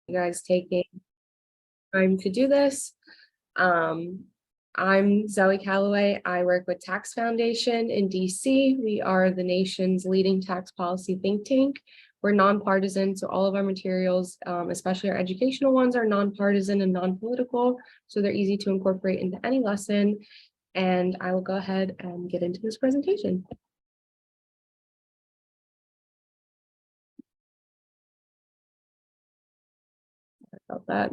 you guys taking time to do this. I'm Zoe Calloway. I work with Tax Foundation in DC. We are the nation's leading tax policy think tank. We're nonpartisan, so all of our materials, especially our educational ones, are nonpartisan and non-political, so they're easy to incorporate into any lesson. And I will go ahead and get into this presentation. About that.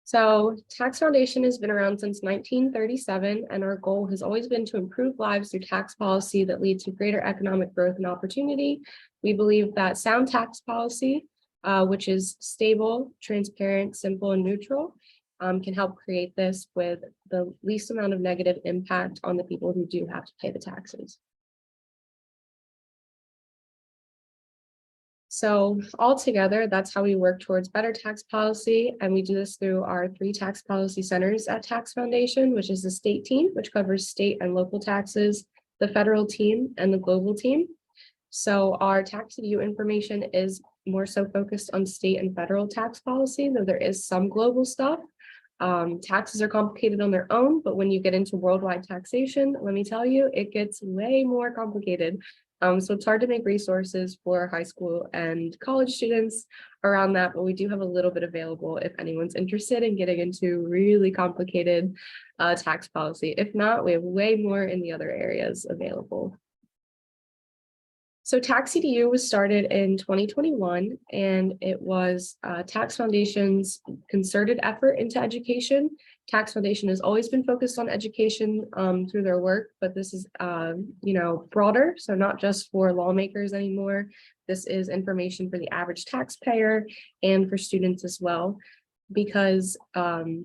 So Tax Foundation has been around since 1937, and our goal has always been to improve lives through tax policy that leads to greater economic growth and opportunity. We believe that sound tax policy, which is stable, transparent, simple, and neutral, can help create this with the least amount of negative impact on the people who do have to pay the taxes. So altogether, that's how we work towards better tax policy. And we do this through our 3 tax policy centers at Tax Foundation, which is the state team, which covers state and local taxes, the federal team, and the global team. So our TaxEDU information is more so focused on state and federal tax policy, though there is some global stuff. Taxes are complicated on their own, but when you get into worldwide taxation, let me tell you, it gets way more complicated. So it's hard to make resources for high school and college students around that, but we do have a little bit available if anyone's interested in getting into really complicated tax policy. If not, we have way more in the other areas available. So TaxEDU was started in 2021, and it was Tax Foundation's concerted effort into education. Tax Foundation has always been focused on education through their work, but this is, broader. So not just for lawmakers anymore. This is information for the average taxpayer and for students as well, because the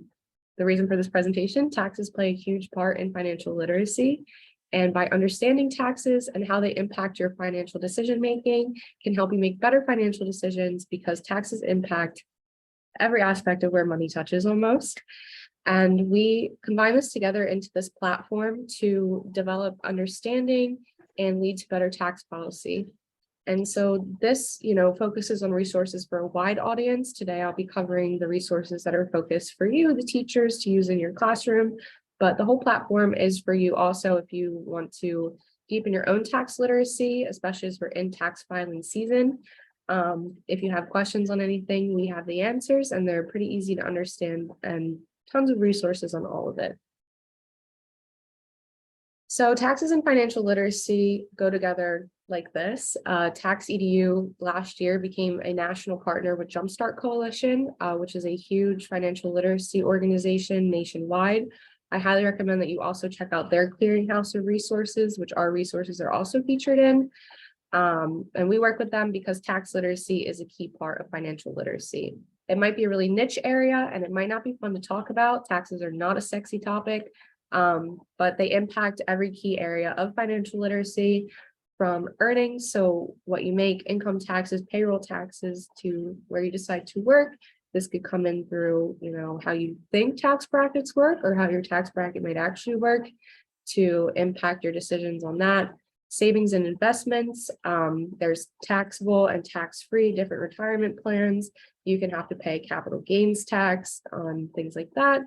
reason for this presentation, taxes play a huge part in financial literacy. And by understanding taxes and how they impact your financial decision-making can help you make better financial decisions, because taxes impact every aspect of where money touches almost. And we combine this together into this platform to develop understanding and lead to better tax policy. And so this, focuses on resources for a wide audience. Today, I'll be covering the resources that are focused for you, the teachers, to use in your classroom. But the whole platform is for you also if you want to deepen your own tax literacy, especially as we're in tax filing season. If you have questions on anything, we have the answers, and they're pretty easy to understand, and tons of resources on all of it. So taxes and financial literacy go together like this. TaxEDU last year became a national partner with Jumpstart Coalition, which is a huge financial literacy organization nationwide. I highly recommend that you also check out their clearinghouse of resources, which our resources are also featured in. And we work with them because tax literacy is a key part of financial literacy. It might be a really niche area, and it might not be fun to talk about. Taxes are not a sexy topic, but they impact every key area of financial literacy, from earnings, so what you make, income taxes, payroll taxes, to where you decide to work. This could come in through, how you think tax brackets work or how your tax bracket might actually work to impact your decisions on that. Savings and investments, there's taxable and tax-free different retirement plans. You can have to pay capital gains tax on things like that.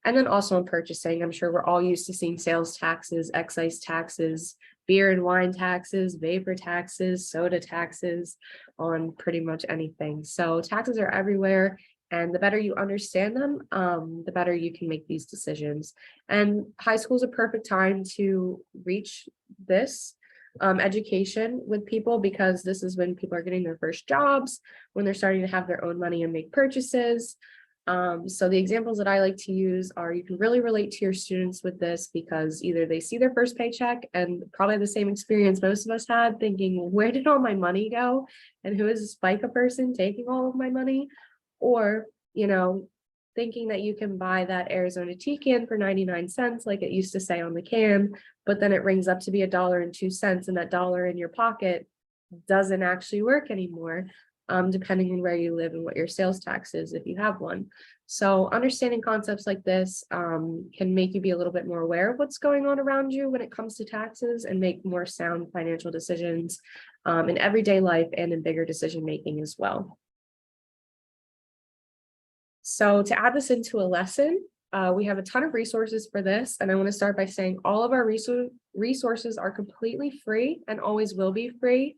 And then also on purchasing, I'm sure we're all used to seeing sales taxes, excise taxes, beer and wine taxes, vapor taxes, soda taxes on pretty much anything. So taxes are everywhere. And the better you understand them, the better you can make these decisions. And high school is a perfect time to reach this education with people, because this is when people are getting their first jobs, when they're starting to have their own money and make purchases. So the examples that I like to use are, you can really relate to your students with this, because either they see their first paycheck and probably the same experience most of us had, thinking, where did all my money go? And who is this FICA person taking all of my money? Or, thinking that you can buy that Arizona tea can for 99 cents, like it used to say on the can, but then it rings up to be $1.02, and that dollar in your pocket doesn't actually work anymore. depending on where you live and what your sales tax is, if you have one. So understanding concepts like this can make you be a little bit more aware of what's going on around you when it comes to taxes and make more sound financial decisions in everyday life and in bigger decision making as well. So to add this into a lesson, we have a ton of resources for this, and I want to start by saying all of our resources are completely free and always will be free.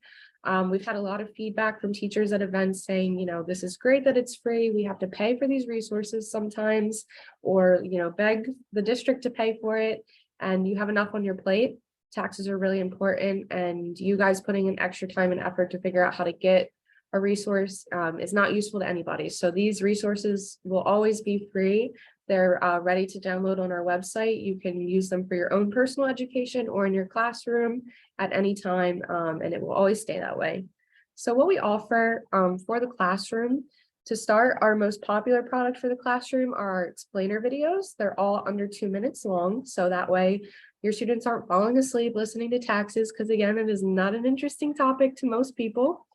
We've had a lot of feedback from teachers at events saying, you know, this is great that it's free. We have to pay for these resources sometimes, or, you know, beg the district to pay for it, and you have enough on your plate. Taxes are really important, and you guys putting in extra time and effort to figure out how to get a resource is not useful to anybody. So these resources will always be free. They're ready to download on our website. You can use them for your own personal education or in your classroom at any time, and it will always stay that way. So what we offer for the classroom, to start, our most popular product for the classroom are our explainer videos. They're all under 2 minutes long, so that way your students aren't falling asleep listening to taxes, because again, it is not an interesting topic to most people.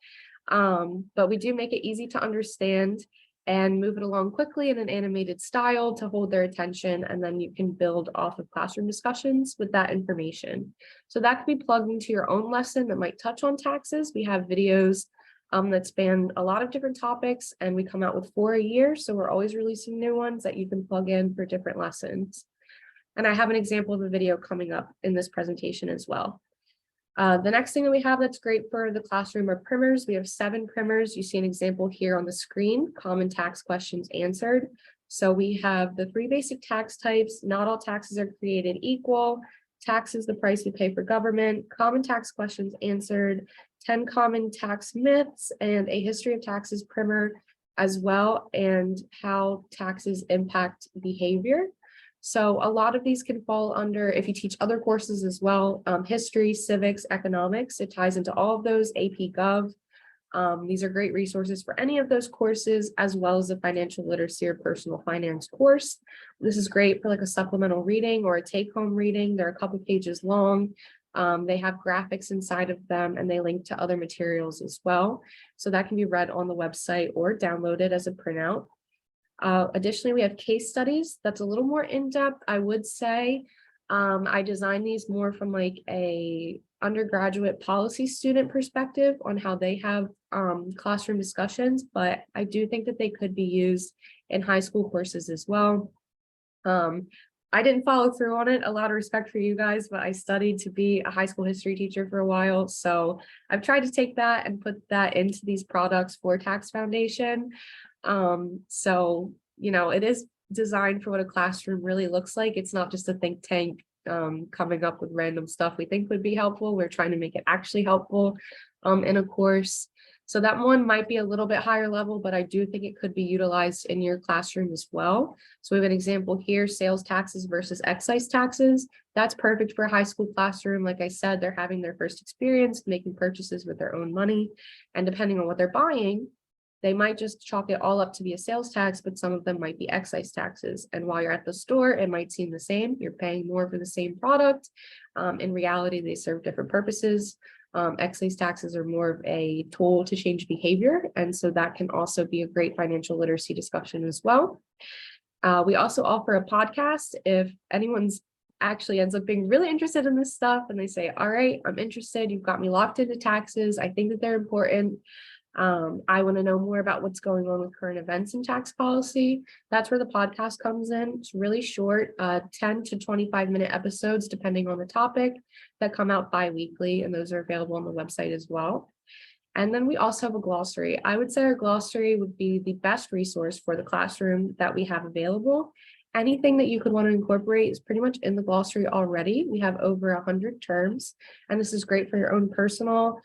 But we do make it easy to understand and move it along quickly in an animated style to hold their attention, and then you can build off of classroom discussions with that information. So that could be plugged into your own lesson that might touch on taxes. We have videos that span a lot of different topics, and we come out with 4 a year, so we're always releasing new ones that you can plug in for different lessons. And I have an example of a video coming up in this presentation as well. The next thing that we have that's great for the classroom are primers. We have 7 primers. You see an example here on the screen, common tax questions answered. So we have the 3 basic tax types. Not all taxes are created equal. Tax is the price we pay for government. Common tax questions answered. 10 common tax myths, and a history of taxes primer as well, and how taxes impact behavior. So a lot of these can fall under, if you teach other courses as well, history, civics, economics, it ties into all of those, AP Gov. These are great resources for any of those courses, as well as a financial literacy or personal finance course. This is great for like a supplemental reading or a take-home reading. They're a couple pages long. They have graphics inside of them, and they link to other materials as well. So that can be read on the website or downloaded as a printout. Additionally, we have case studies that's a little more in-depth, I would say. I designed these more from like a undergraduate policy student perspective on how they have classroom discussions, but I do think that they could be used in high school courses as well. I didn't follow through on it, a lot of respect for you guys, but I studied to be a high school history teacher for a while. So I've tried to take that and put that into these products for Tax Foundation. So, you know, it is designed for what a classroom really looks like. It's not just a think tank coming up with random stuff we think would be helpful. We're trying to make it actually helpful in a course. So that one might be a little bit higher level, but I do think it could be utilized in your classroom as well. So we have an example here, sales taxes versus excise taxes. That's perfect for a high school classroom. Like I said, they're having their first experience making purchases with their own money. And depending on what they're buying, they might just chalk it all up to be a sales tax, but some of them might be excise taxes. And while you're at the store, it might seem the same. You're paying more for the same product. In reality, they serve different purposes. Excise taxes are more of a tool to change behavior. And so that can also be a great financial literacy discussion as well. We also offer a podcast. If anyone's actually ends up being really interested in this stuff and they say, all right, I'm interested, you've got me locked into taxes, I think that they're important. I want to know more about what's going on with current events in tax policy. That's where the podcast comes in. It's really short, 10 to 25-minute episodes, depending on the topic, that come out bi-weekly, and those are available on the website as well. And then we also have a glossary. I would say our glossary would be the best resource for the classroom that we have available. Anything that you could want to incorporate is pretty much in the glossary already. We have over 100 terms, and this is great for your own personal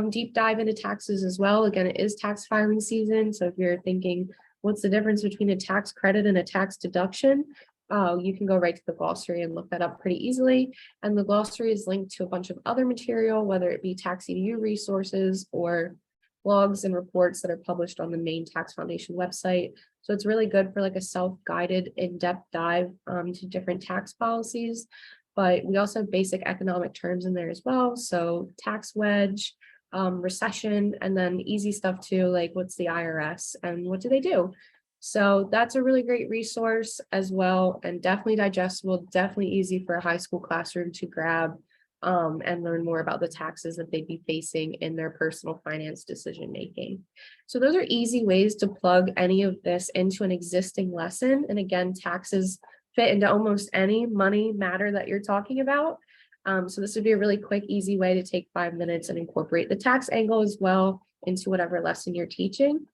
deep dive into taxes as well. Again, it is tax filing season. So if you're thinking, what's the difference between a tax credit and a tax deduction? You can go right to the glossary and look that up pretty easily. And the glossary is linked to a bunch of other material, whether it be TaxEDU resources or blogs and reports that are published on the main Tax Foundation website. So it's really good for like a self-guided in-depth dive to different tax policies. But we also have basic economic terms in there as well. So tax wedge, recession, and then easy stuff too, like what's the IRS and what do they do? So that's a really great resource as well, and definitely digestible, definitely easy for a high school classroom to grab and learn more about the taxes that they'd be facing in their personal finance decision making. So those are easy ways to plug any of this into an existing lesson. And again, taxes fit into almost any money matter that you're talking about. So this would be a really quick, easy way to take 5 minutes and incorporate the tax angle as well into whatever lesson you're teaching.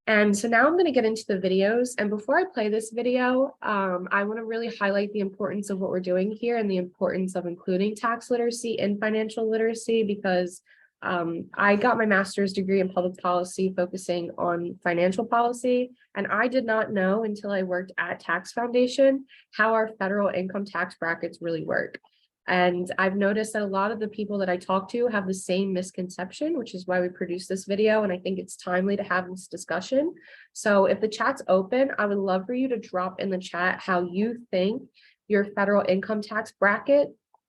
And so now I'm going to get into the videos. And before I play this video, I want to really highlight the importance of what we're doing here and the importance of including tax literacy in financial literacy, because I got my master's degree in public policy focusing on financial policy. And I did not know until I worked at Tax Foundation how our federal income tax brackets really work. And I've noticed that a lot of the people that I talk to have the same misconception, which is why we produced this video. And I think it's timely to have this discussion. So if the chat's open, I would love for you to drop in the chat how you think your federal income tax bracket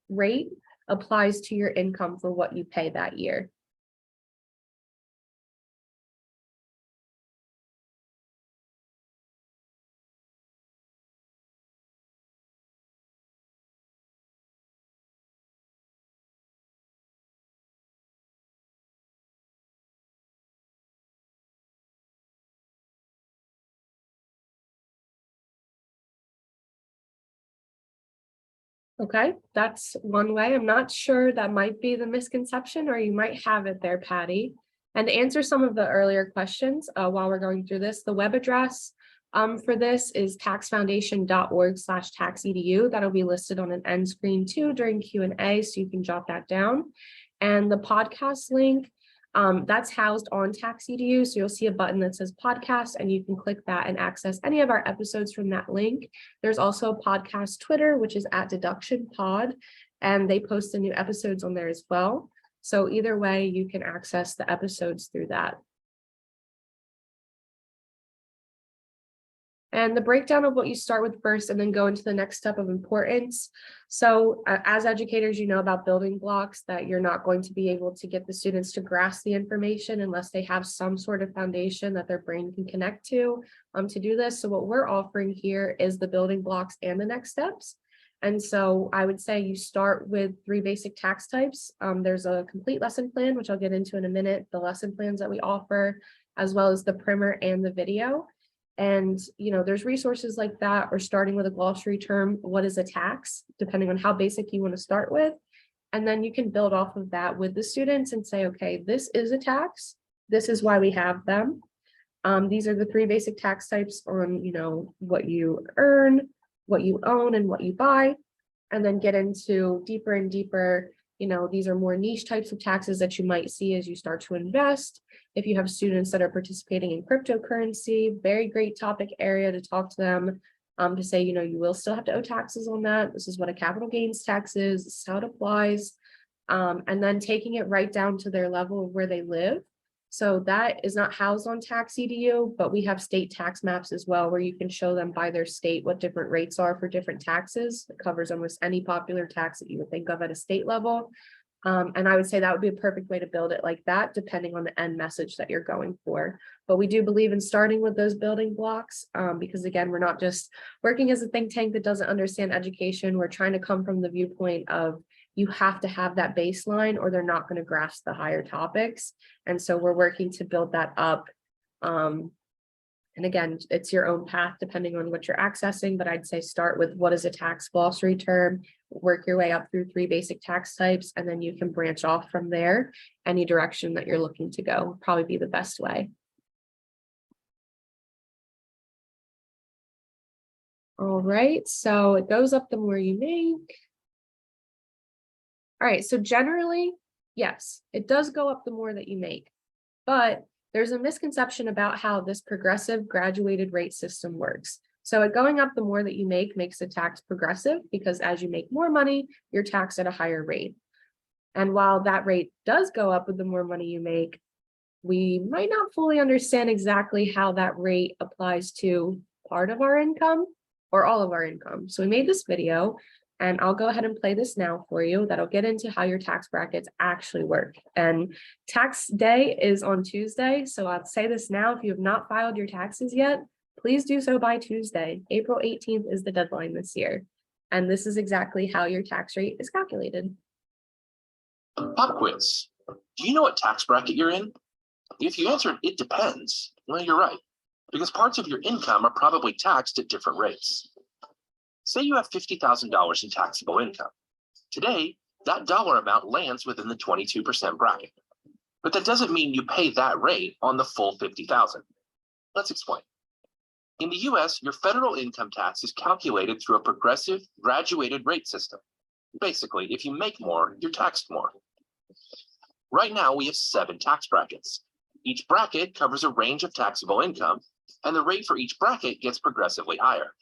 rate applies to your income for what you pay that year. Okay, that's one way. I'm not sure, that might be the misconception, or you might have it there, Patty. And to answer some of the earlier questions while we're going through this, the web address for this is taxfoundation.org/taxedu. That'll be listed on an end screen too during Q&A, so you can jot that down. And the podcast link, that's housed on TaxEDU. So you'll see a button that says podcast, and you can click that and access any of our episodes from that link. There's also a podcast Twitter, which is @DeductionPod, and they post the new episodes on there as well. So either way, you can access the episodes through that. And the breakdown of what you start with first and then go into the next step of importance. So as educators, you know about building blocks, that you're not going to be able to get the students to grasp the information unless they have some sort of foundation that their brain can connect to do this. So what we're offering here is the building blocks and the next steps. And so I would say you start with 3 basic tax types. There's a complete lesson plan, which I'll get into in a minute, the lesson plans that we offer, as well as the primer and the video. And, you know, there's resources like that, or starting with a glossary term, what is a tax, depending on how basic you want to start with. And then you can build off of that with the students and say, okay, this is a tax. This is why we have them. These are the 3 basic tax types on, you know, what you earn, what you own, and what you buy. And then get into deeper and deeper. You know, these are more niche types of taxes that you might see as you start to invest. If you have students that are participating in cryptocurrency, very great topic area to talk to them, to say, you know, you will still have to owe taxes on that. This is what a capital gains tax is, this is how it applies. And then taking it right down to their level of where they live. So that is not housed on TaxEDU, but we have state tax maps as well, where you can show them by their state what different rates are for different taxes. It covers almost any popular tax that you would think of at a state level. And I would say that would be a perfect way to build it like that, depending on the end message that you're going for. But we do believe in starting with those building blocks, because again, we're not just working as a think tank that doesn't understand education. We're trying to come from the viewpoint of you have to have that baseline or they're not going to grasp the higher topics. And so we're working to build that up. And again, it's your own path depending on what you're accessing, but I'd say start with what is a tax glossary term, work your way up through 3 basic tax types, and then you can branch off from there. Any direction that you're looking to go would probably be the best way. All right, so it goes up the more you make. All right, so generally, yes, it does go up the more that you make, but there's a misconception about how this progressive graduated rate system works. So it going up the more that you make makes the tax progressive, because as you make more money, you're taxed at a higher rate. And while that rate does go up with the more money you make, we might not fully understand exactly how that rate applies to part of our income or all of our income. So we made this video And I'll go ahead and play this now for you. That'll get into how your tax brackets actually work. And tax day is on Tuesday. So I'll say this now, if you have not filed your taxes yet, please do so by Tuesday. April 18th is the deadline this year. And this is exactly how your tax rate is calculated. Pop quiz. Do you know what tax bracket you're in? If you answered it depends, well, you're right, because parts of your income are probably taxed at different rates. Say you have $50,000 in taxable income. Today, that dollar amount lands within the 22% bracket. But that doesn't mean you pay that rate on the full $50,000. Let's explain. In the US, your federal income tax is calculated through a progressive, graduated rate system. Basically, if you make more, you're taxed more. Right now, we have 7 tax brackets. Each bracket covers a range of taxable income, and the rate for each bracket gets progressively higher.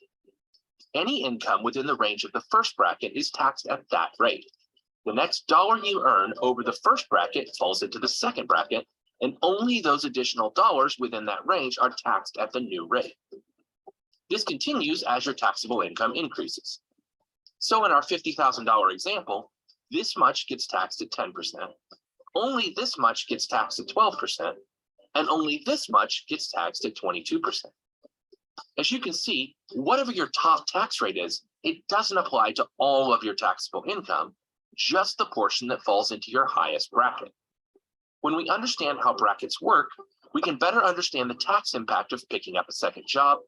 Any income within the range of the first bracket is taxed at that rate. The next dollar you earn over the first bracket falls into the second bracket, and only those additional dollars within that range are taxed at the new rate. This continues as your taxable income increases. So in our $50,000 example, this much gets taxed at 10%, only this much gets taxed at 12%, and only this much gets taxed at 22%. As you can see, whatever your top tax rate is, it doesn't apply to all of your taxable income, just the portion that falls into your highest bracket. When we understand how brackets work, we can better understand the tax impact of picking up a second job,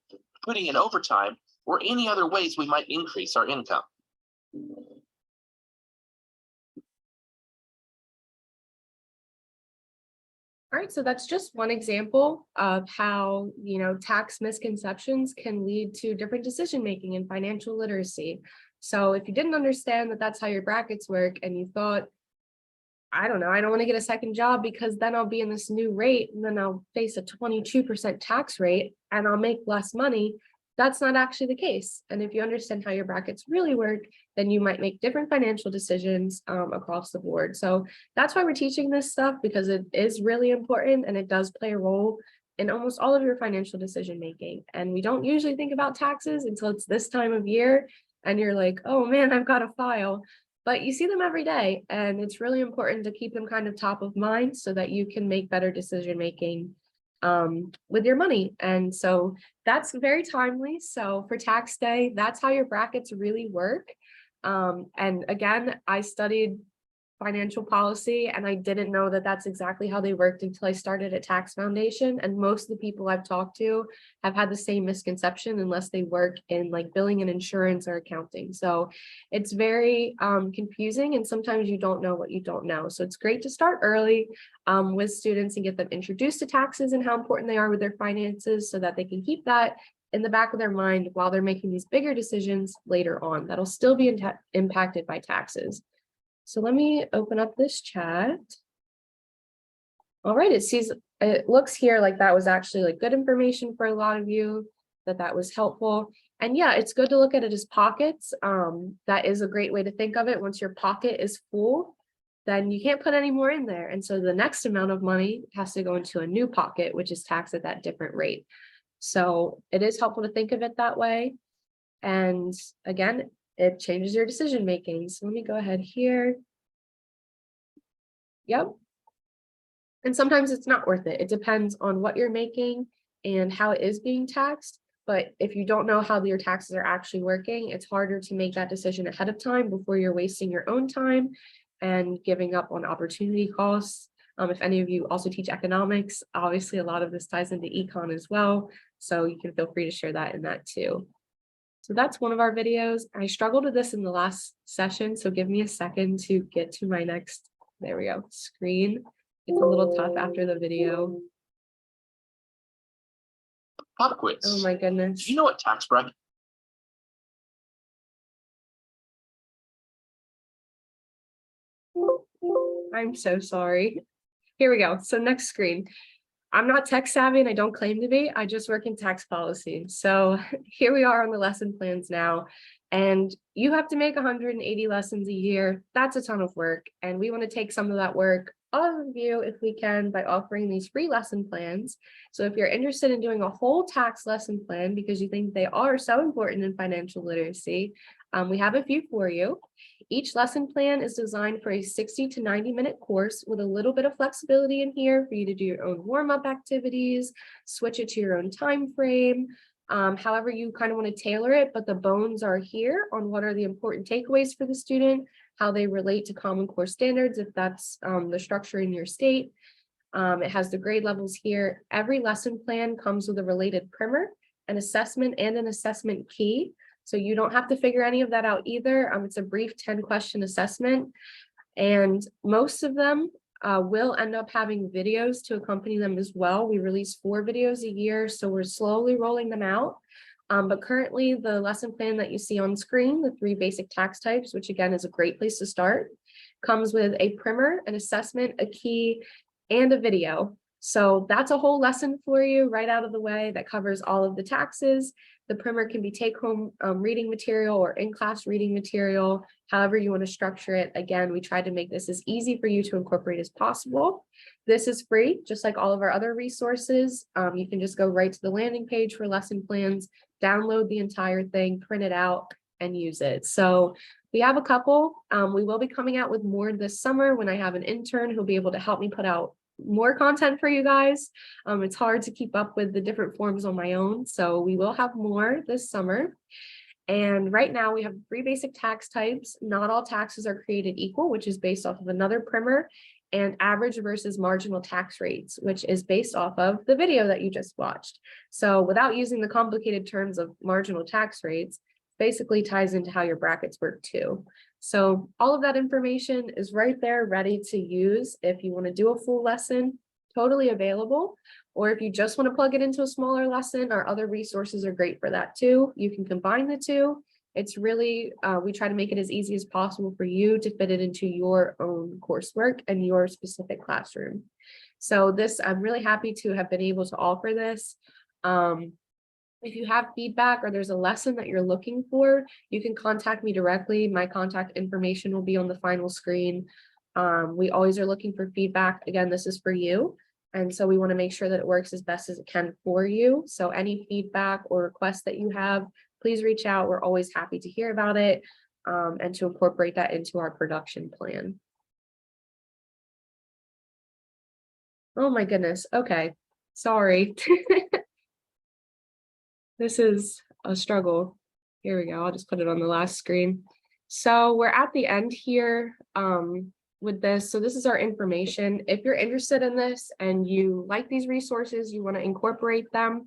putting in overtime, or any other ways we might increase our income. All right, so that's just one example of how, tax misconceptions can lead to different decision making in financial literacy. So if you didn't understand that that's how your brackets work and you thought, I don't want to get a second job because then I'll be in this new rate and then I'll face a 22% tax rate and I'll make less money, that's not actually the case. And if you understand how your brackets really work, then you might make different financial decisions across the board. So that's why we're teaching this stuff, because it is really important and it does play a role in almost all of your financial decision making. And we don't usually think about taxes until it's this time of year and you're like, oh man, I've got to file. But you see them every day, and it's really important to keep them kind of top of mind so that you can make better decision making with your money. And so that's very timely. So for tax day, that's how your brackets really work. And again, I studied financial policy and I didn't know that that's exactly how they worked until I started at Tax Foundation. And most of the people I've talked to have had the same misconception unless they work in like billing and insurance or accounting. So it's very confusing, and sometimes you don't know what you don't know. So it's great to start early with students and get them introduced to taxes and how important they are with their finances so that they can keep that in the back of their mind while they're making these bigger decisions later on that'll still be impacted by taxes. So let me open up this chat. All right, it looks here like that was actually like good information for a lot of you, that was helpful. And yeah, it's good to look at it as pockets. That is a great way to think of it. Once your pocket is full, then you can't put any more in there. And so the next amount of money has to go into a new pocket, which is taxed at that different rate. So it is helpful to think of it that way. And again, it changes your decision making. So let me go ahead here. Yep. And sometimes it's not worth it. It depends on what you're making and how it is being taxed. But if you don't know how your taxes are actually working, it's harder to make that decision ahead of time before you're wasting your own time and giving up on opportunity costs. If any of you also teach economics, obviously a lot of this ties into econ as well. So you can feel free to share that in that too. So that's one of our videos. I struggled with this in the last session, so give me a second to get to my next, there we go, screen. It's a little tough after the video. Pop quiz. Oh my goodness. Do you know what tax bracket? I'm so sorry. Here we go. So next screen. I'm not tech savvy and I don't claim to be. I just work in tax policy. So here we are on the lesson plans now. And you have to make 180 lessons a year. That's a ton of work. And we want to take some of that work off of you if we can by offering these free lesson plans. So if you're interested in doing a whole tax lesson plan because you think they are so important in financial literacy, We have a few for you. Each lesson plan is designed for a 60 to 90-minute course with a little bit of flexibility in here for you to do your own warm-up activities, switch it to your own time frame, however you kind of want to tailor it, but the bones are here on what are the important takeaways for the student, how they relate to Common Core standards, if that's the structure in your state. It has the grade levels here. Every lesson plan comes with a related primer, an assessment, and an assessment key. So you don't have to figure any of that out either. It's a brief 10-question assessment, and most of them will end up having videos to accompany them as well. We release 4 videos a year, so we're slowly rolling them out. But currently the lesson plan that you see on screen, the 3 basic tax types, which again is a great place to start, comes with a primer, an assessment, a key, and a video. So that's a whole lesson for you right out of the way that covers all of the taxes. The primer can be take-home reading material or in-class reading material, however you want to structure it. Again, we tried to make this as easy for you to incorporate as possible. This is free, just like all of our other resources. You can just go right to the landing page for lesson plans, download the entire thing, print it out, and use it. So we have a couple. We will be coming out with more this summer when I have an intern who'll be able to help me put out more content for you guys. It's hard to keep up with the different forms on my own, so we will have more this summer. And right now we have 3 basic tax types. Not all taxes are created equal, which is based off of another primer, and average versus marginal tax rates, which is based off of the video that you just watched. So without using the complicated terms of marginal tax rates, basically ties into how your brackets work too. So all of that information is right there ready to use if you want to do a full lesson, totally available. Or if you just want to plug it into a smaller lesson, our other resources are great for that too. You can combine the two. It's really, we try to make it as easy as possible for you to fit it into your own coursework and your specific classroom. So this, I'm really happy to have been able to offer this. If you have feedback or there's a lesson that you're looking for, you can contact me directly. My contact information will be on the final screen. We always are looking for feedback. Again, this is for you. And so we want to make sure that it works as best as it can for you. So any feedback or requests that you have, please reach out. We're always happy to hear about it and to incorporate that into our production plan. Oh my goodness. Okay. Sorry. This is a struggle. Here we go. I'll just put it on the last screen. So we're at the end here with this. So this is our information. If you're interested in this and you like these resources, you want to incorporate them,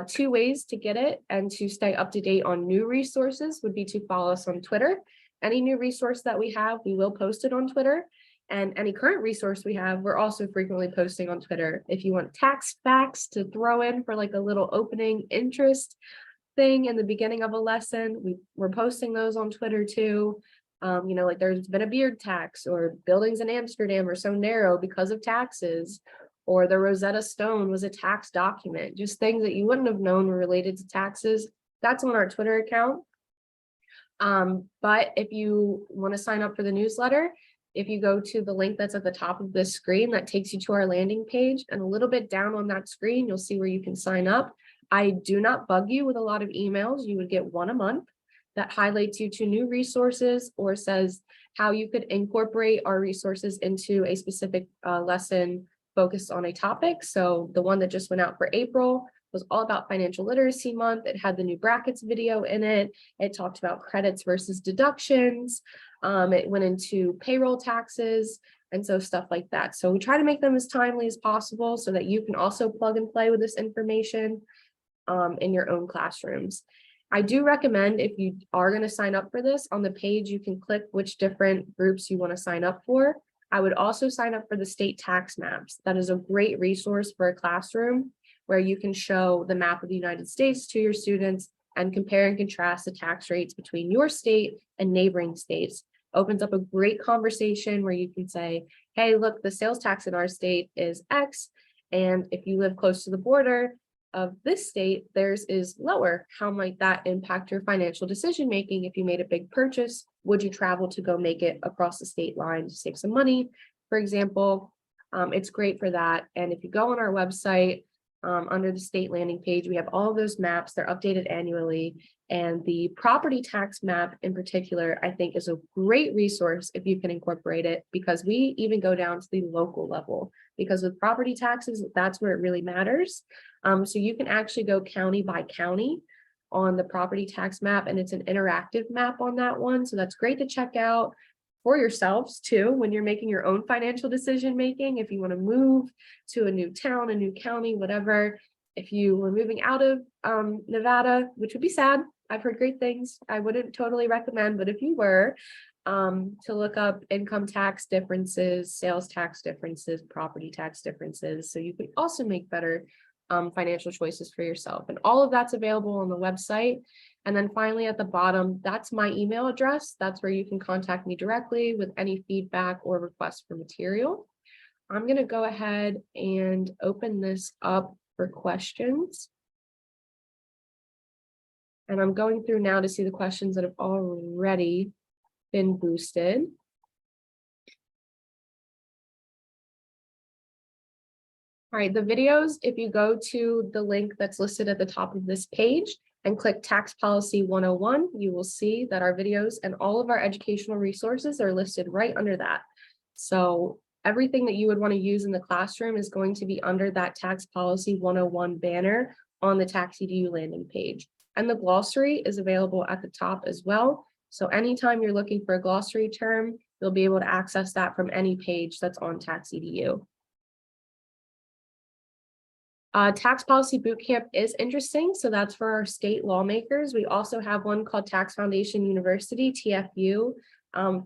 2 ways to get it and to stay up to date on new resources would be to follow us on Twitter. Any new resource that we have, we will post it on Twitter. And any current resource we have, we're also frequently posting on Twitter. If you want tax facts to throw in for like a little opening interest thing in the beginning of a lesson, we're posting those on Twitter too. You know, like there's been a beard tax, or buildings in Amsterdam are so narrow because of taxes, or the Rosetta Stone was a tax document, just things that you wouldn't have known were related to taxes. That's on our Twitter account. But if you want to sign up for the newsletter, if you go to the link that's at the top of this screen, that takes you to our landing page, and a little bit down on that screen, you'll see where you can sign up. I do not bug you with a lot of emails. You would get 1 a month that highlights you to new resources or says how you could incorporate our resources into a specific lesson focused on a topic. So the one that just went out for April was all about Financial Literacy Month. It had the new brackets video in it. It talked about credits versus deductions. It went into payroll taxes and so stuff like that. So we try to make them as timely as possible so that you can also plug and play with this information in your own classrooms. I do recommend, if you are going to sign up for this, on the page you can click which different groups you want to sign up for. I would also sign up for the state tax maps. That is a great resource for a classroom where you can show the map of the United States to your students and compare and contrast the tax rates between your state and neighboring states. Opens up a great conversation where you can say, hey, look, the sales tax in our state is X, and if you live close to the border of this state, theirs is lower. How might that impact your financial decision making? If you made a big purchase, would you travel to go make it across the state line to save some money, for example? It's great for that. And if you go on our website, under the state landing page. We have all of those maps. They're updated annually. And the property tax map in particular, I think is a great resource if you can incorporate it, because we even go down to the local level, because with property taxes, that's where it really matters. So you can actually go county by county on the property tax map, and it's an interactive map on that one. So that's great to check out for yourselves too, when you're making your own financial decision making. If you want to move to a new town, a new county, whatever. If you were moving out of Nevada, which would be sad, I've heard great things. I wouldn't totally recommend, but if you were, to look up income tax differences, sales tax differences, property tax differences, so you can also make better financial choices for yourself. And all of that's available on the website. And then finally at the bottom, that's my email address. That's where you can contact me directly with any feedback or requests for material. I'm going to go ahead and open this up for questions. And I'm going through now to see the questions that have already been boosted. All right, the videos, if you go to the link that's listed at the top of this page and click Tax Policy 101, you will see that our videos and all of our educational resources are listed right under that. So everything that you would want to use in the classroom is going to be under that Tax Policy 101 banner on the TaxEDU landing page. And the glossary is available at the top as well. So anytime you're looking for a glossary term, you'll be able to access that from any page that's on TaxEDU. Tax Policy Bootcamp is interesting. So that's for our state lawmakers. We also have one called Tax Foundation University, TFU,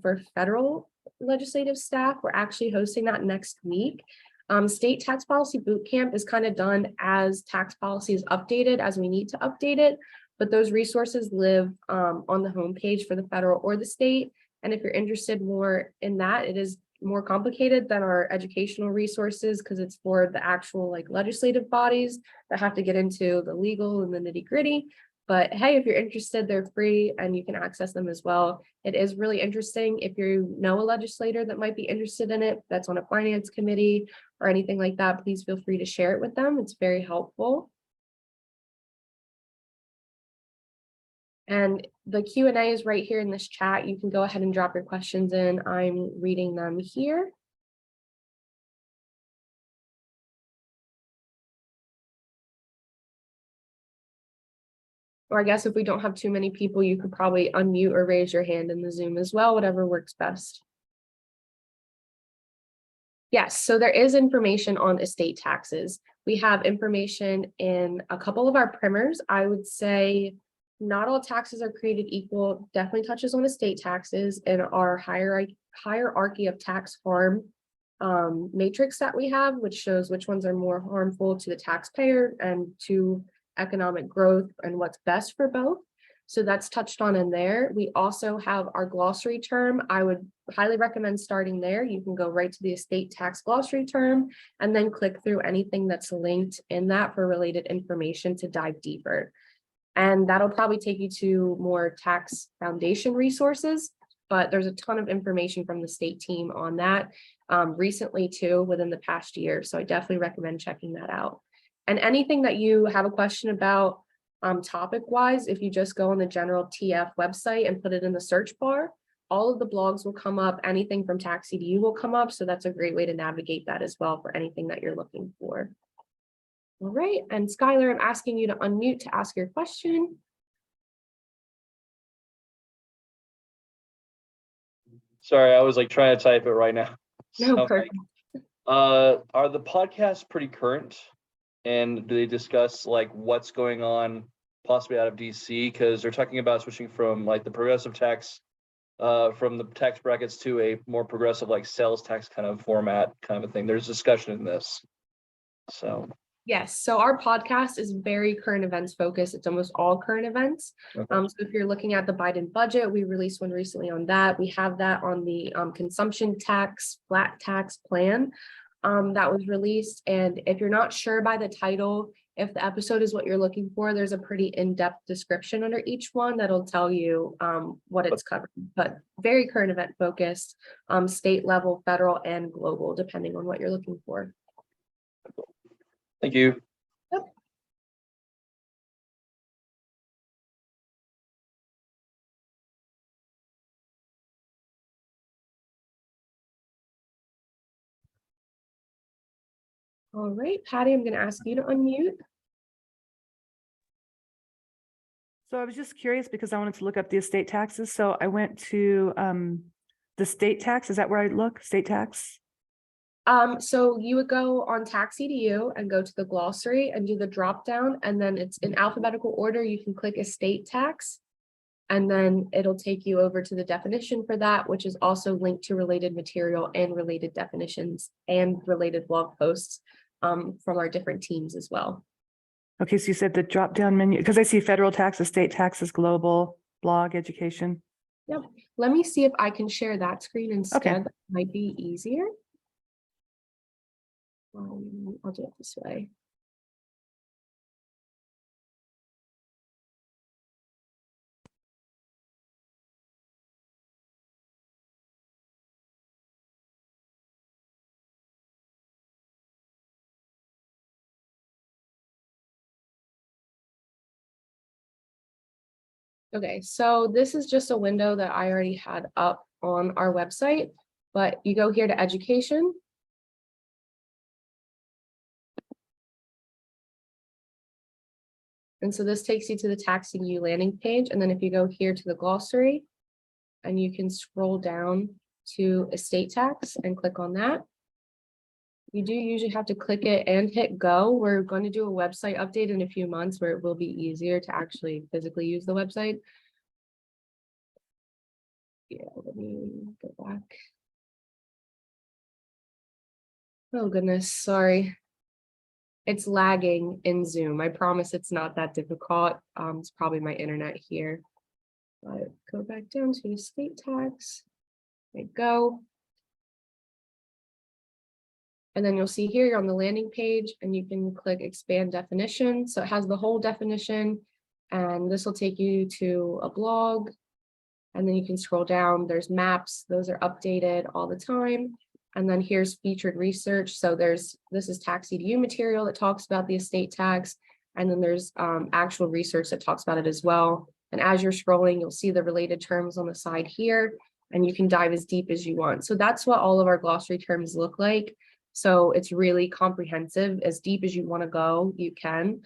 for federal legislative staff. We're actually hosting that next week. State Tax Policy Bootcamp is kind of done as tax policy is updated, as we need to update it. But those resources live on the homepage for the federal or the state. And if you're interested more in that, it is more complicated than our educational resources, because it's for the actual like legislative bodies that have to get into the legal and the nitty-gritty. But hey, if you're interested, they're free and you can access them as well. It is really interesting. If you know a legislator that might be interested in it, that's on a finance committee or anything like that, please feel free to share it with them. It's very helpful. And the Q&A is right here in this chat. You can go ahead and drop your questions in. I'm reading them here. Or I guess if we don't have too many people, you could probably unmute or raise your hand in the Zoom as well, whatever works best. Yes, so there is information on estate taxes. We have information in a couple of our primers. I would say not all taxes are created equal, definitely touches on estate taxes in our hierarchy of tax harm matrix that we have, which shows which ones are more harmful to the taxpayer and to economic growth and what's best for both. So that's touched on in there. We also have our glossary term. I would highly recommend starting there. You can go right to the estate tax glossary term and then click through anything that's linked in that for related information to dive deeper. And that'll probably take you to more tax foundation resources, but there's a ton of information from the state team on that recently too, within the past year. So I definitely recommend checking that out. And anything that you have a question about topic wise, if you just go on the general TF website and put it in the search bar, all of the blogs will come up. Anything from TaxEDU will come up. So that's a great way to navigate that as well for anything that you're looking for. All right, and Skylar, I'm asking you to unmute to ask your question. Sorry, I was like trying to type it right now. No, perfect. Are the podcasts pretty current? And do they discuss like what's going on possibly out of DC? Because they're talking about switching from like the progressive tax, from the tax brackets to a more progressive like sales tax kind of format kind of a thing. There's discussion in this. So. Yes, so our podcast is very current events focused. It's almost all current events. Okay. So if you're looking at the Biden budget, we released one recently on that. We have that on the consumption tax, flat tax plan that was released. And if you're not sure by the title, if the episode is what you're looking for, there's a pretty in-depth description under each one that'll tell you what it's covering. But very current event focused, state level, federal, and global, depending on what you're looking for. Thank you. All right, Patty, I'm going to ask you to unmute. So I was just curious because I wanted to look up the estate taxes. So I went to the state tax. Is that where I look? State tax? So you would go on TaxEDU and go to the glossary and do the drop down, and then it's in alphabetical order. You can click estate tax, and then it'll take you over to the definition for that, which is also linked to related material and related definitions and related blog posts from our different teams as well. Okay, so you said the drop down menu, because I see federal tax, estate taxes, global, blog, education. Yep. Let me see if I can share that screen instead. Okay. That might be easier. I'll do it this way. Okay, so this is just a window that I already had up on our website, but you go here to education. And so this takes you to the TaxEDU landing page. And then if you go here to the glossary, and you can scroll down to estate tax and click on that. You do usually have to click it and hit go. We're going to do a website update in a few months where it will be easier to actually physically use the website. Yeah, let me go back. Oh goodness, sorry. It's lagging in Zoom. I promise it's not that difficult. It's probably my internet here. But go back down to estate tax. There you go. And then you'll see here you're on the landing page and you can click expand definition. So it has the whole definition, and this will take you to a blog. And then you can scroll down. There's maps. Those are updated all the time. And then here's featured research. So this is TaxEDU material that talks about the estate tax. And then there's actual research that talks about it as well. And as you're scrolling, you'll see the related terms on the side here, and you can dive as deep as you want. So that's what all of our glossary terms look like. So it's really comprehensive. As deep as you want to go, you can.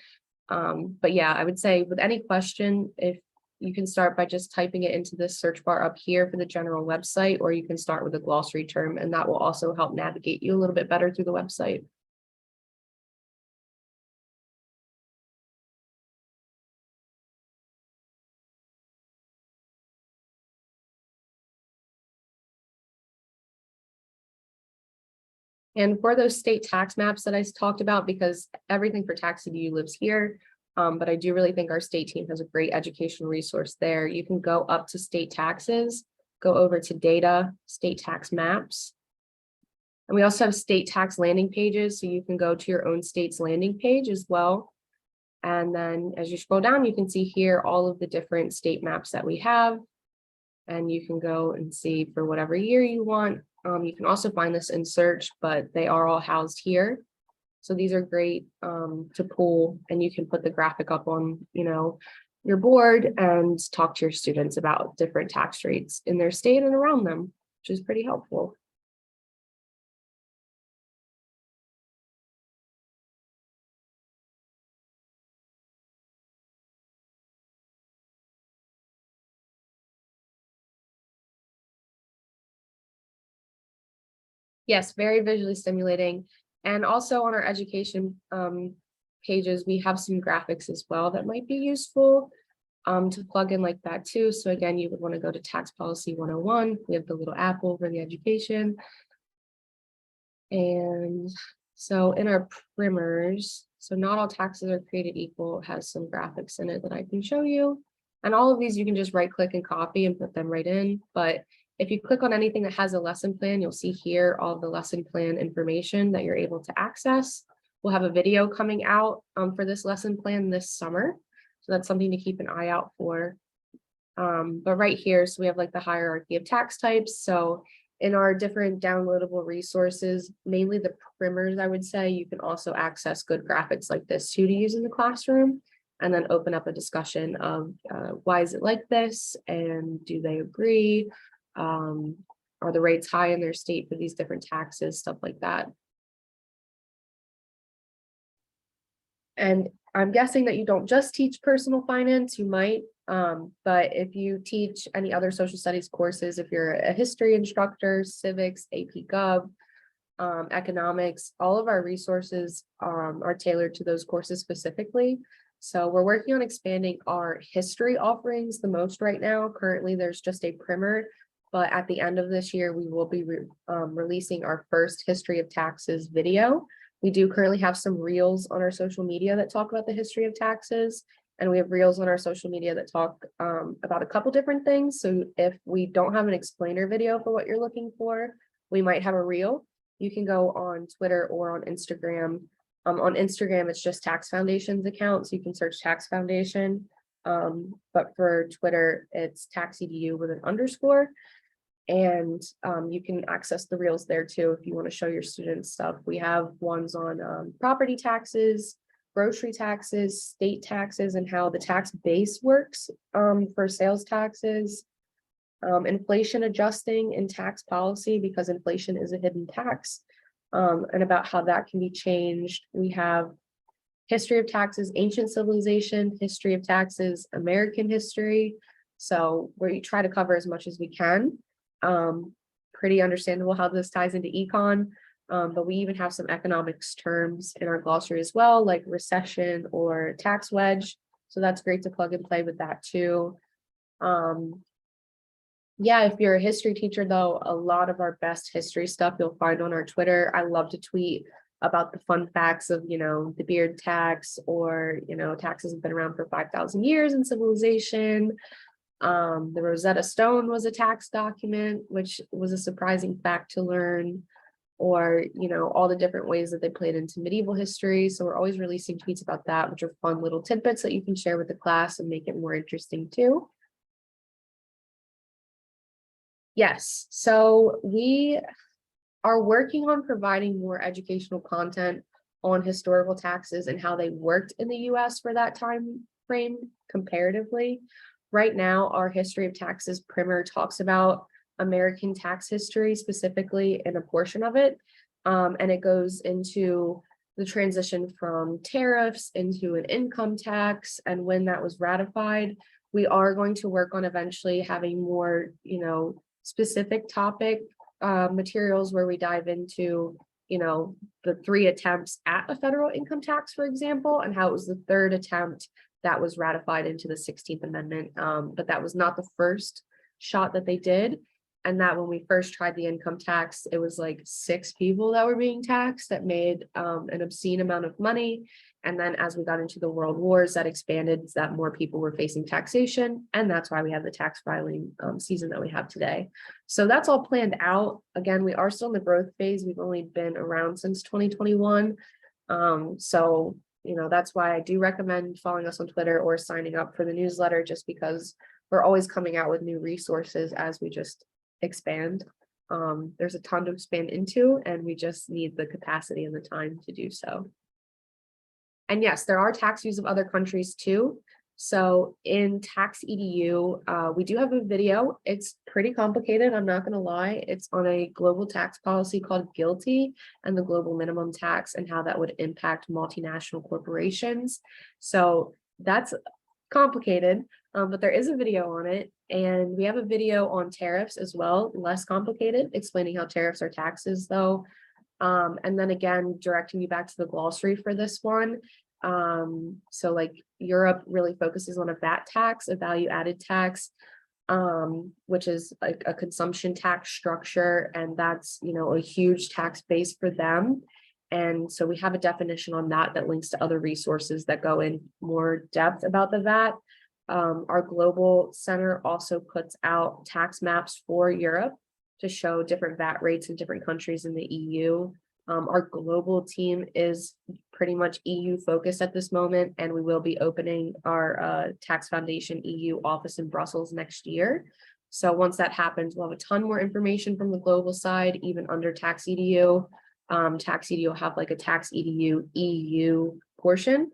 But yeah, I would say with any question, if you can start by just typing it into this search bar up here for the general website, or you can start with a glossary term, and that will also help navigate you a little bit better through the website. And for those state tax maps that I talked about, because everything for TaxEDU lives here, but I do really think our state team has a great education resource there. You can go up to state taxes, go over to data, state tax maps. And we also have state tax landing pages, so you can go to your own state's landing page as well. And then as you scroll down, you can see here all of the different state maps that we have. And you can go and see for whatever year you want. You can also find this in search, but they are all housed here. So these are great to pull, and you can put the graphic up on, your board and talk to your students about different tax rates in their state and around them, which is pretty helpful. Yes, very visually stimulating. And also on our education pages, we have some graphics as well that might be useful to plug in like that too. So again, you would want to go to Tax Policy 101. We have the little apple for the education. And so in our primers, so not all taxes are created equal, it has some graphics in it that I can show you. And all of these you can just right click and copy and put them right in. But if you click on anything that has a lesson plan, you'll see here all the lesson plan information that you're able to access. We'll have a video coming out for this lesson plan this summer. So that's something to keep an eye out for. But right here, so we have like the hierarchy of tax types. So in our different downloadable resources, mainly the primers, I would say, you can also access good graphics like this too to use in the classroom, and then open up a discussion of why is it like this, and do they agree? Are the rates high in their state for these different taxes, stuff like that. And I'm guessing that you don't just teach personal finance, you might, but if you teach any other social studies courses, if you're a history instructor, civics, AP Gov, economics, all of our resources are tailored to those courses specifically. So we're working on expanding our history offerings the most right now. Currently, there's just a primer, but at the end of this year, we will be releasing our first history of taxes video. We do currently have some reels on our social media that talk about the history of taxes. And we have reels on our social media that talk about a couple different things. So if we don't have an explainer video for what you're looking for, we might have a reel. You can go on Twitter or on Instagram. On Instagram, it's just Tax Foundation's account, so you can search Tax Foundation. But for Twitter, it's TaxEDU with an underscore. And you can access the reels there too if you want to show your students stuff. We have ones on property taxes, grocery taxes, state taxes, and how the tax base works for sales taxes, inflation adjusting and tax policy, because inflation is a hidden tax, and about how that can be changed. We have history of taxes, ancient civilization, history of taxes, American history. So we try to cover as much as we can. Pretty understandable how this ties into econ, but we even have some economics terms in our glossary as well, like recession or tax wedge. So that's great to plug and play with that too. Yeah, if you're a history teacher though, a lot of our best history stuff you'll find on our Twitter. I love to tweet about the fun facts of, the beard tax, or, taxes have been around for 5,000 years in civilization. The Rosetta Stone was a tax document, which was a surprising fact to learn, or, all the different ways that they played into medieval history. So we're always releasing tweets about that, which are fun little tidbits that you can share with the class and make it more interesting too. Yes, so we are working on providing more educational content on historical taxes and how they worked in the US for that time frame comparatively. Right now, our history of taxes primer talks about American tax history specifically in a portion of it. And it goes into the transition from tariffs into an income tax and when that was ratified. We are going to work on eventually having more, specific topic materials where we dive into, the 3 attempts at a federal income tax, for example, and how it was the 3rd attempt that was ratified into the 16th Amendment. But that was not the first shot that they did. And that when we first tried the income tax, it was like 6 people that were being taxed that made an obscene amount of money. And then as we got into the world wars, that expanded, so that more people were facing taxation. And that's why we have the tax filing season that we have today. So that's all planned out. Again, we are still in the growth phase. We've only been around since 2021. So, that's why I do recommend following us on Twitter or signing up for the newsletter, just because we're always coming out with new resources as we just expand. There's a ton to expand into, and we just need the capacity and the time to do so. And yes, there are tax views of other countries too. So in TaxEDU, we do have a video. It's pretty complicated, I'm not going to lie. It's on a global tax policy called GILTI and the global minimum tax and how that would impact multinational corporations. So that's complicated, but there is a video on it. And we have a video on tariffs as well, less complicated, explaining how tariffs are taxes though. And then again, directing you back to the glossary for this one. So like Europe really focuses on a VAT tax, a value added tax, which is like a consumption tax structure. And that's, a huge tax base for them. And so we have a definition on that that links to other resources that go in more depth about the VAT. Our global center also puts out tax maps for Europe to show different VAT rates in different countries in the EU. Our global team is pretty much EU focused at this moment, and we will be opening our Tax Foundation EU office in Brussels next year. So once that happens, we'll have a ton more information from the global side, even under TaxEDU. TaxEDU will have like a TaxEDU EU portion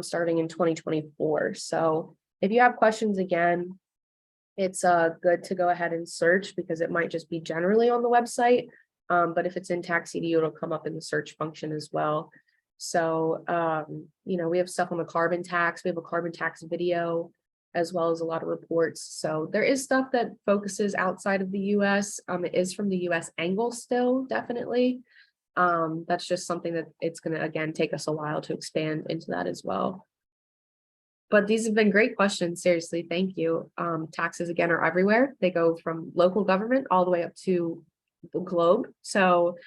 starting in 2024. So if you have questions, again, it's good to go ahead and search, because it might just be generally on the website. But if it's in TaxEDU, it'll come up in the search function as well. So, we have stuff on the carbon tax, we have a carbon tax video, as well as a lot of reports. So there is stuff that focuses outside of the US. It is from the US angle still, definitely. That's just something that it's gonna, again, take us a while to expand into that as well. But these have been great questions, seriously, thank you. Taxes, again, are everywhere. They go from local government all the way up to the globe. So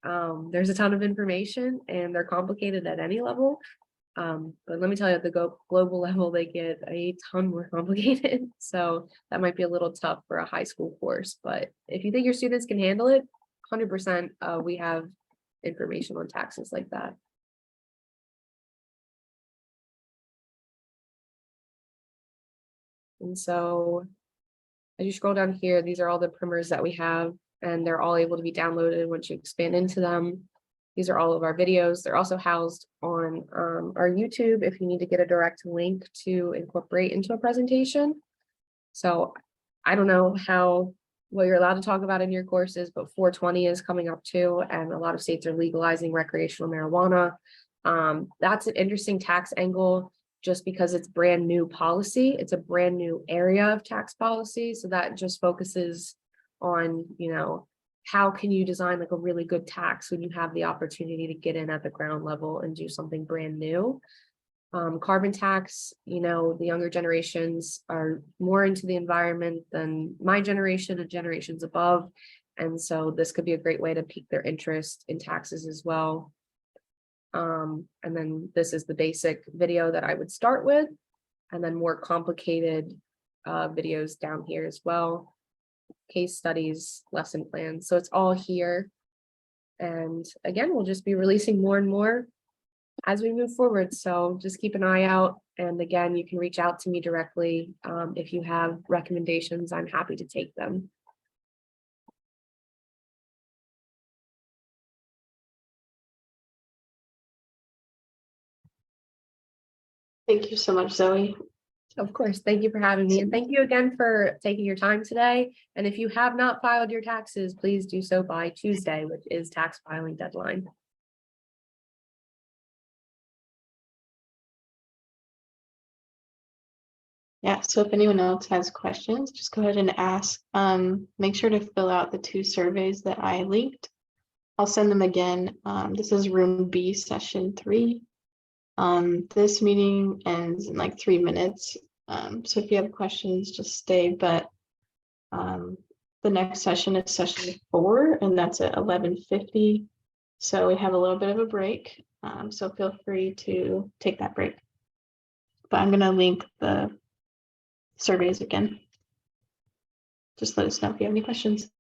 there's a ton of information and they're complicated at any level. But let me tell you, at the global level, they get a ton more complicated. So that might be a little tough for a high school course, but if you think your students can handle it, 100%, we have information on taxes like that. And so as you scroll down here, these are all the primers that we have, and they're all able to be downloaded once you expand into them. These are all of our videos. They're also housed on our YouTube if you need to get a direct link to incorporate into a presentation. So I don't know what you're allowed to talk about in your courses, but 420 is coming up too, and a lot of states are legalizing recreational marijuana. That's an interesting tax angle just because it's brand new policy. It's a brand new area of tax policy. So that just focuses on, how can you design like a really good tax when you have the opportunity to get in at the ground level and do something brand new. Carbon tax, the younger generations are more into the environment than my generation and generations above. And so this could be a great way to pique their interest in taxes as well. And then this is the basic video that I would start with, and then more complicated videos down here as well. Case studies, lesson plans. So it's all here. And again, we'll just be releasing more and more as we move forward. So just keep an eye out. And again, you can reach out to me directly. If you have recommendations, I'm happy to take them. Thank you so much, Zoe. Of course, thank you for having me. And thank you again for taking your time today. And if you have not filed your taxes, please do so by Tuesday, which is tax filing deadline. Yeah, so if anyone else has questions, just go ahead and ask. Make sure to fill out the 2 surveys that I linked. I'll send them again. This is room B, session 3. This meeting ends in like 3 minutes. So if you have questions, just stay. But the next session is session 4, and that's at 11:50. So we have a little bit of a break. So feel free to take that break. But I'm going to link the surveys again. Just let us know if you have any questions.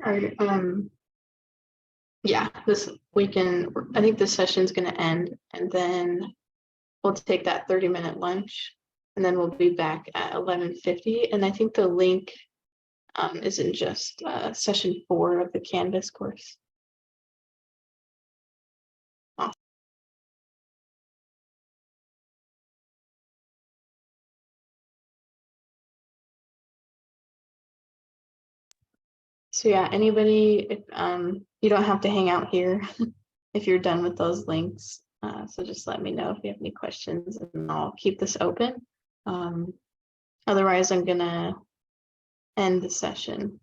All right. Yeah, this weekend, I think this session is going to end, and then we'll take that 30-minute lunch, and then we'll be back at 11:50. And I think the link is in just session 4 of the Canvas course. Awesome. So yeah, anybody, if you don't have to hang out here. if you're done with those links. So just let me know if you have any questions and I'll keep this open. Otherwise, I'm gonna end the session.